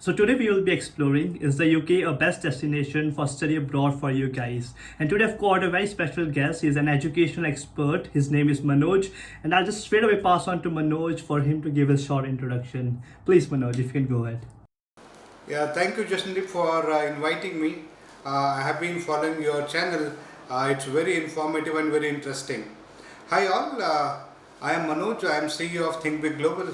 So today we will be exploring, is the UK a best destination for study abroad for you guys? And today I've got a very special guest. He's an educational expert. His name is Manoj, and I'll just straight away pass on to Manoj for him to give his short introduction. Please, Manoj, if you can go ahead. Yeah, thank you, Justin, for inviting me. I have been following your channel. It's very informative and very interesting. Hi all, I am Manoj. I am CEO of Think Big Global.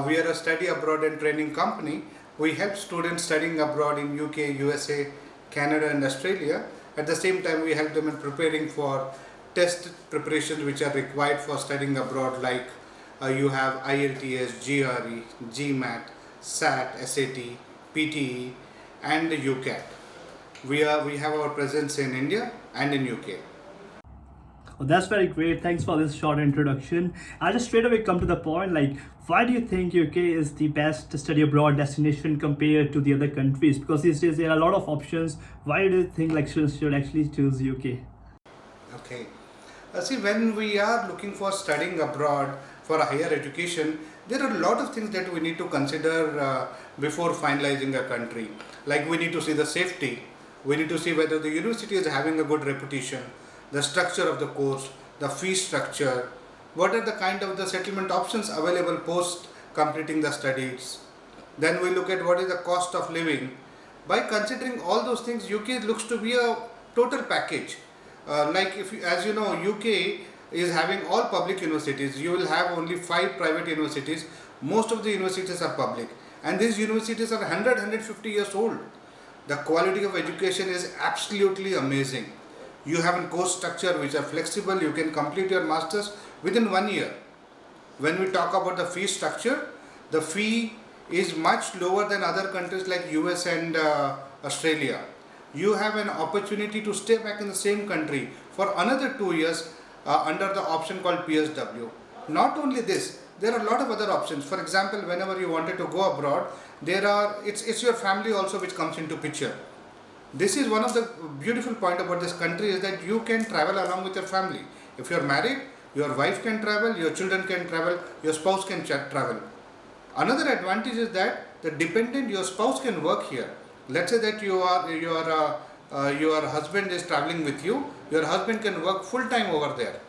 We are a study abroad and training company. We help students studying abroad in UK, USA, Canada and Australia. At the same time, we help them in preparing for test preparations which are required for studying abroad, like you have IELTS, GRE, GMAT, SAT, SAT, PTE and the UCAT. We have our presence in India and in UK. Oh, that's very great. Thanks for this short introduction. I'll just straight away come to the point. Like, why do you think UK is the best study abroad destination compared to the other countries? Because these days there are a lot of options. Why do you think like students should actually choose UK? Okay. See, when we are looking for studying abroad for a higher education, there are a lot of things that we need to consider before finalizing a country. Like, we need to see the safety. We need to see whether the university is having a good reputation, the structure of the course, the fee structure, what are the kind of the settlement options available post completing the studies. Then we look at what is the cost of living. By considering all those things, UK looks to be a total package. Like, if you, as you know, UK is having all public universities. You will have only 5 private universities. Most of the universities are public, and these universities are 100-150 years old. The quality of education is absolutely amazing. You have a course structure which are flexible. You can complete your masters within 1 year. When we talk about the fee structure, the fee is much lower than other countries like US and Australia. You have an opportunity to stay back in the same country for another 2 years under the option called PSW. Not only this, there are a lot of other options. For example, whenever you wanted to go abroad, it's your family also which comes into picture. This is one of the beautiful point about this country, is that you can travel along with your family. If you are married, your wife can travel, your children can travel, your spouse can travel. Another advantage is that the dependent, your spouse, can work here. Let's say that your husband is traveling with you. Your husband can work full time over there.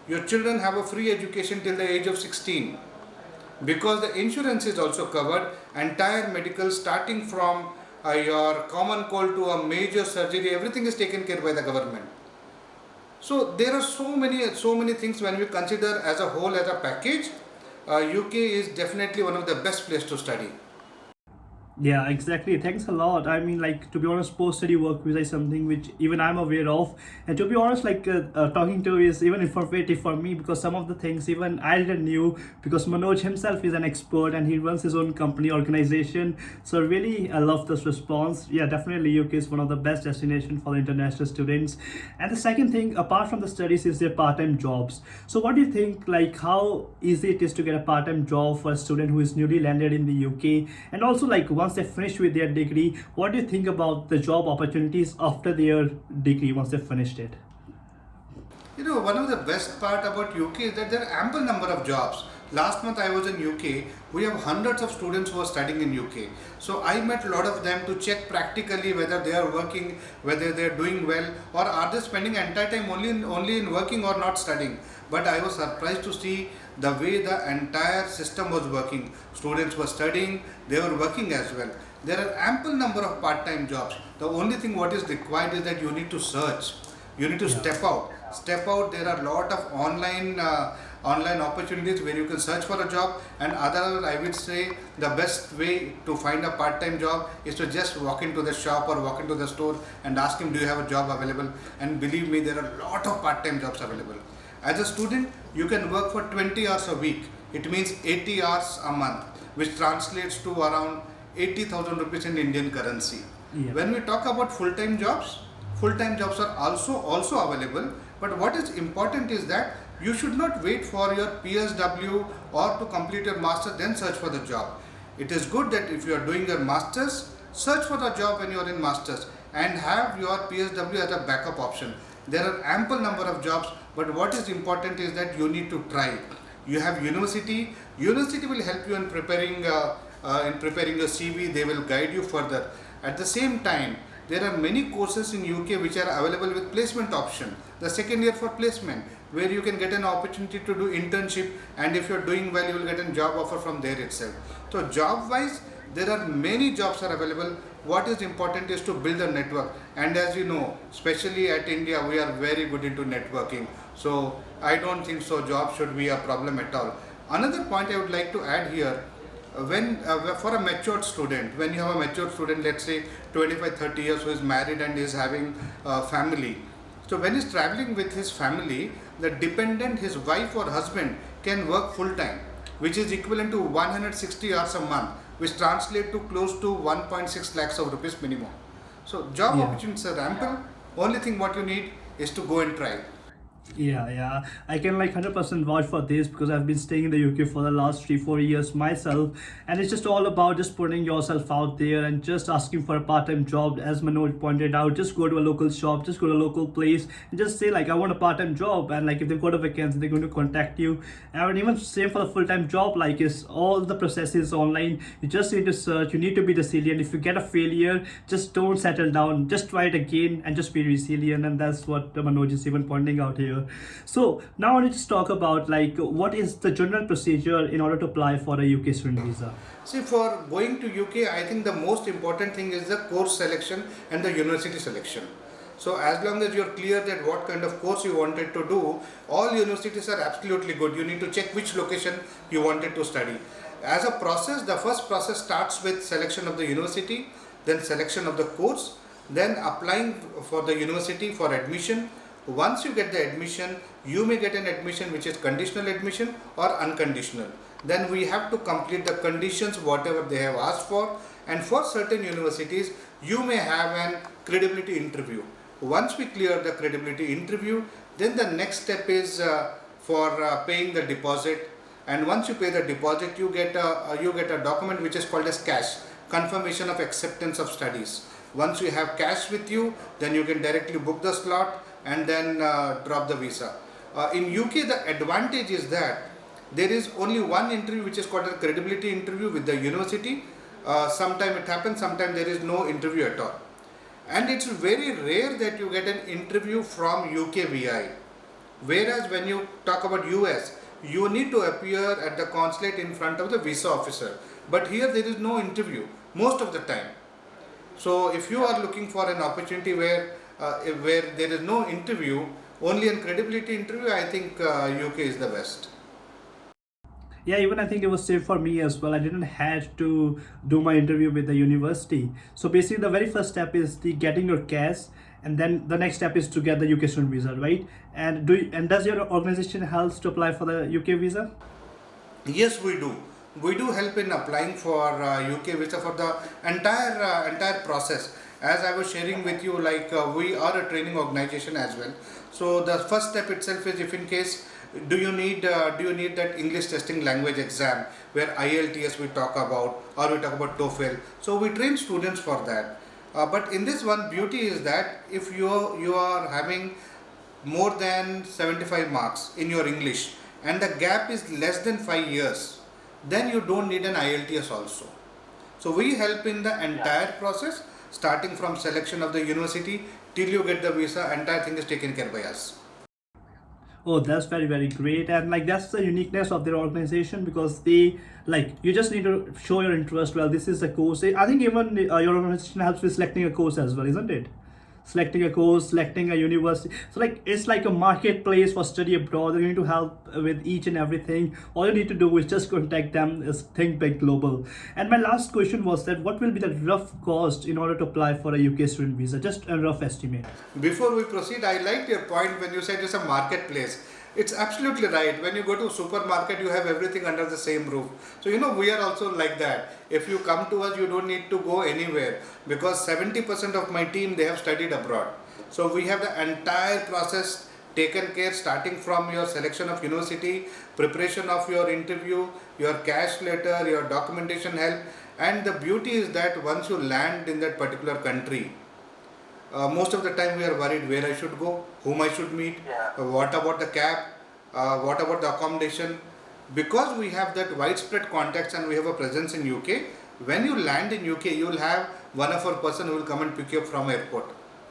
Your children have a free education till the age of 16. Because the insurance is also covered, entire medical starting from your common cold to a major surgery, everything is taken care by the government. So there are so many things when we consider as a whole, as a package. UK is definitely one of the best place to study. Yeah, exactly. Thanks a lot. I mean, like, to be honest, post-study work visa is something which even I'm aware of. And to be honest, like, talking to you is even informative for me, because some of the things even I didn't knew, because Manoj himself is an expert and he runs his own company organization. So really, I love this response. Yeah, definitely UK is one of the best destinations for the international students. And the second thing, apart from the studies, is their part-time jobs. So what do you think, like, how easy it is to get a part-time job for a student who is newly landed in the UK? And also, like, once they finish with their degree, what do you think about the job opportunities after their degree once they finished it? You know, one of the best part about UK is that there are ample number of jobs. Last month I was in UK. We have hundreds of students who are studying in UK. So I met a lot of them to check practically whether they are working, whether they are doing well, or are they spending entire time only in working or not studying. But I was surprised to see the way the entire system was working. Students were studying, they were working as well. There are ample number of part-time jobs. The only thing what is required is that you need to search. You need to step out. There are a lot of online opportunities where you can search for a job. And other, I would say, the best way to find a part-time job is to just walk into the shop or walk into the store and ask him, do you have a job available? And believe me, there are a lot of part-time jobs available. As a student, you can work for 20 hours a week. It means 80 hours a month, which translates to around 80,000 rupees in Indian currency. Yeah. When we talk about full-time jobs are also available. But what is important is that you should not wait for your PSW or to complete your master then search for the job. It is good that if you are doing your masters, search for the job when you are in masters and have your PSW as a backup option. There are ample number of jobs, but what is important is that you need to try. You have university will help you in preparing in preparing your CV, they will guide you further. At the same time, there are many courses in UK which are available with placement option. The second year for placement, where you can get an opportunity to do internship, and if you're doing well, you will get a job offer from there itself. So job wise, there are many jobs are available. What is important is to build a network, and as you know, especially at India, we are very good into networking. So I don't think so job should be a problem at all. Another point I would like to add here, when for a matured student, when you have a matured student, let's say 25-30 years, who is married and is having a family, so when he's traveling with his family, the dependent, his wife or husband, can work full time, which is equivalent to 160 hours a month, which translate to close to 1.6 lakhs of rupees minimum. So job Yeah. opportunities are ample. Only thing what you need is to go and try. Yeah, I can like 100% vouch for this because I've been staying in the UK for the last 3-4 years myself, and it's just all about just putting yourself out there and just asking for a part-time job. As Manoj pointed out, just go to a local shop, just go to a local place, and just say like I want a part-time job, and like if they've got a vacancy, they're going to contact you. And even same for the full-time job, like is all the processes online. You just need to search. You need to be resilient. If you get a failure, just don't settle down. Just try it again and just be resilient, and that's what Manoj is even pointing out here. So now I need to talk about like what is the general procedure in order to apply for a UK student visa. See, for going to UK, I think the most important thing is the course selection and the university selection. So as long as you're clear that what kind of course you wanted to do, all universities are absolutely good. You need to check which location you wanted to study. As a process, the first process starts with selection of the university, then selection of the course, then applying for the university for admission. Once you get the admission, you may get an admission which is conditional admission or unconditional. Then we have to complete the conditions whatever they have asked for, and for certain universities you may have an credibility interview. Once we clear the credibility interview, then the next step is for paying the deposit, and once you pay the deposit, you get a document which is called as cash, confirmation of acceptance of studies. Once you have cash with you, then you can directly book the slot and then drop the visa. In UK, the advantage is that there is only one interview which is called a credibility interview with the university. Sometime it happens, sometime there is no interview at all. And it's very rare that you get an interview from UK VI. Whereas when you talk about US, you need to appear at the consulate in front of the visa officer. But here there is no interview most of the time. So if you are looking for an opportunity where there is no interview, only a credibility interview, I think UK is the best. Yeah, even I think it was safe for me as well. I didn't have to do my interview with the university. So basically, the very first step is the getting your cash, and then the next step is to get the UK student visa, right? And does your organization help to apply for the UK visa? Yes, we do. We do help in applying for UK visa for the entire process. As I was sharing with you, like we are a training organization as well. So the first step itself is, if in case do you need that English testing language exam where IELTS we talk about, or we talk about TOEFL. So we train students for that. But in this one, beauty is that if you are having more than 75 marks in your English and the gap is less than 5 years, then you don't need an IELTS also. So we help in the entire process, starting from selection of the university till you get the visa. Entire thing is taken care by us. Oh, that's very, very great. And like that's the uniqueness of their organization, because they like you just need to show your interest. Well, this is a course. I think even your organization helps with selecting a course as well, isn't it? Selecting a course, selecting a university. So like it's like a marketplace for study abroad. They're going to help with each and everything. All you need to do is just contact them. Is Think Big Global. And my last question was that what will be the rough cost in order to apply for a UK student visa? Just a rough estimate. Before we proceed, I liked your point when you said it's a marketplace. It's absolutely right. When you go to a supermarket, you have everything under the same roof. So, we are also like that. If you come to us, you don't need to go anywhere, because 70% of my team, they have studied abroad. So we have the entire process taken care, starting from your selection of university, preparation of your interview, your cash letter, your documentation help. And the beauty is that once you land in that particular country, most of the time we are worried where I should go, whom I should meet, what about the cab, what about the accommodation. because we have that widespread contacts and we have a presence in UK. When you land in UK, you will have one of our person who will come and pick you up from airport.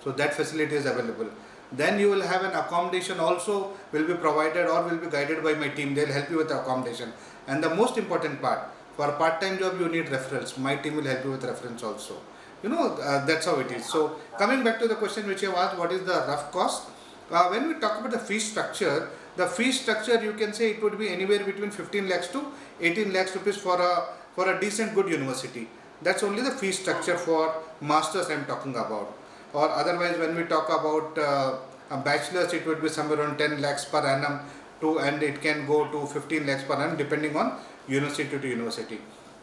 So that facility is available. Then you will have an accommodation also will be provided or will be guided by my team. They'll help you with the accommodation. And the most important part, for a part-time job, you need referrals. My team will help you with reference also. That's how it is. So coming back to the question which you asked, what is the rough cost? When we talk about the fee structure, you can say it would be anywhere between 15 lakhs to 18 lakhs rupees for a decent good university. That's only the fee structure for masters I'm talking about. Or otherwise, when we talk about a bachelor's, it would be somewhere around 10 lakhs per annum and it can go to 15 lakhs per annum depending on university to university.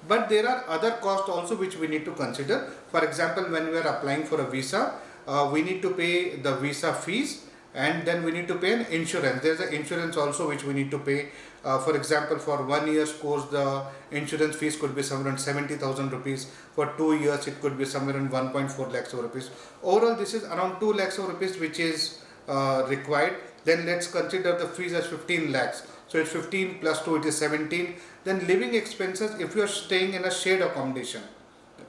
But there are other costs also which we need to consider. For example, when we are applying for a visa, we need to pay the visa fees, and then we need to pay an insurance. There's an insurance also which we need to pay. For example, for 1 year's course, the insurance fees could be somewhere around 70,000 rupees. For 2 years, it could be somewhere around 1.4 lakhs of rupees. Overall, this is around 2 lakhs of rupees which is required. Then let's consider the fees as 15 lakhs. So it's 15 plus 2, it is 17. Then living expenses, if you are staying in a shared accommodation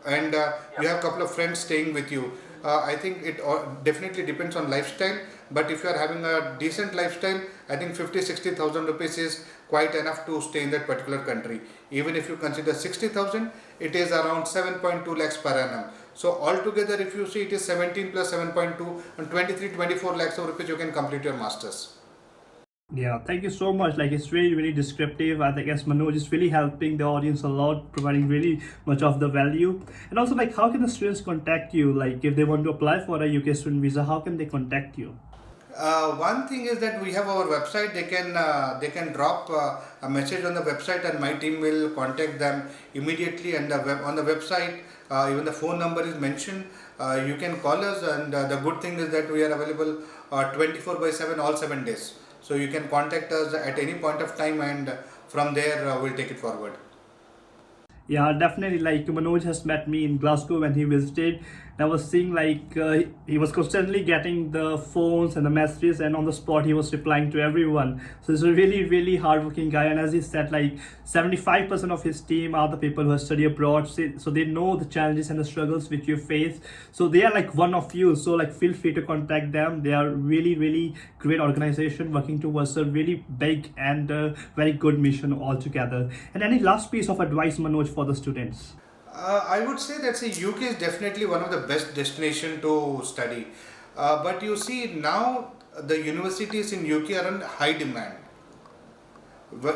and you have a couple of friends staying with you, I think it definitely depends on lifestyle. But if you are having a decent lifestyle, I think 50-60,000 rupees is quite enough to stay in that particular country. Even if you consider 60,000, it is around 7.2 lakhs per annum. So altogether, if you see, it is 17 plus 7.2 and 23-24 lakhs of rupees, you can complete your masters. Yeah, thank you so much. Like, it's really, really descriptive. I guess Manoj is really helping the audience a lot, providing really much of the value. And also, like, how can the students contact you? Like, if they want to apply for a UK student visa, how can they contact you? One thing is that we have our website. They can drop a message on the website, and my team will contact them immediately. And on the website, even the phone number is mentioned. You can call us, and the good thing is that we are available 24/7 all 7 days. So you can contact us at any point of time, and from there we'll take it forward. Yeah, definitely. Like, Manoj has met me in Glasgow when he visited. I was seeing like he was constantly getting the phones and the messages, and on the spot he was replying to everyone. So he's a really, really hardworking guy. And as he said, like 75% of his team are the people who have studied abroad. So they know the challenges and the struggles which you face. So they are like one of you. So like, feel free to contact them. They are really, really great organization working towards a really big and very good mission altogether. And any last piece of advice, Manoj, for the students? I would say that UK is definitely one of the best destination to study. But you see now the universities in UK are in high demand.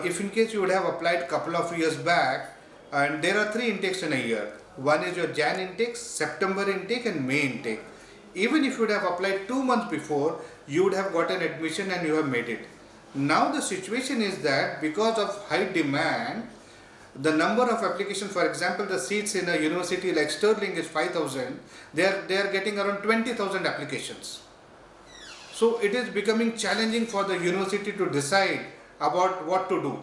If in case you would have applied couple of years back, and there are 3 intakes in a year. One is your Jan intake, September intake and May intake. Even if you would have applied 2 months before, you would have gotten admission and you have made it. Now the situation is that because of high demand, the number of applications, for example, the seats in a university like Stirling is 5,000, they are getting around 20,000 applications. So it is becoming challenging for the university to decide about what to do.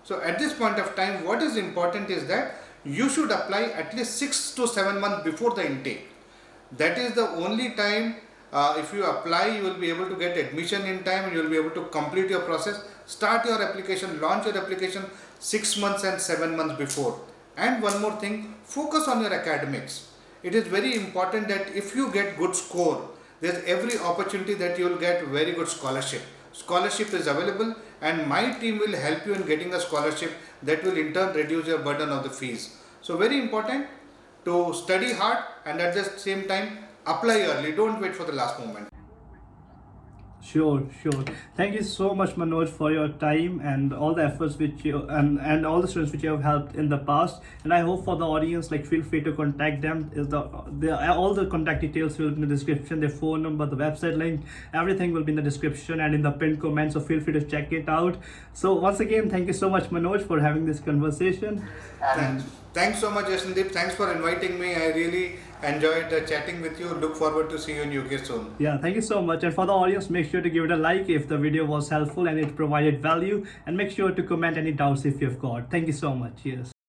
So at this point of time, what is important is that you should apply at least 6 to 7 months before the intake. That is the only time if you apply, you will be able to get admission in time and you will be able to complete your process, start your application, launch your application 6 months and 7 months before. And one more thing, focus on your academics. It is very important that if you get good score, there is every opportunity that you will get very good scholarship. Scholarship is available, and my team will help you in getting a scholarship that will in turn reduce your burden of the fees. So very important to study hard and at the same time apply early. Don't wait for the last moment. Sure. Thank you so much, Manoj, for your time and all the efforts which you and all the students which you have helped in the past. And I hope for the audience, like, feel free to contact them. All the contact details will be in the description. Their phone number, the website link, everything will be in the description and in the pinned comment. So feel free to check it out. So once again, thank you so much, Manoj, for having this conversation. Thanks so much, Jashandeep. Thanks for inviting me. I really enjoyed chatting with you. Look forward to see you in UK soon. Yeah, thank you so much. And for the audience, make sure to give it a like if the video was helpful and it provided value, and make sure to comment any doubts if you've got. Thank you so much. Yes.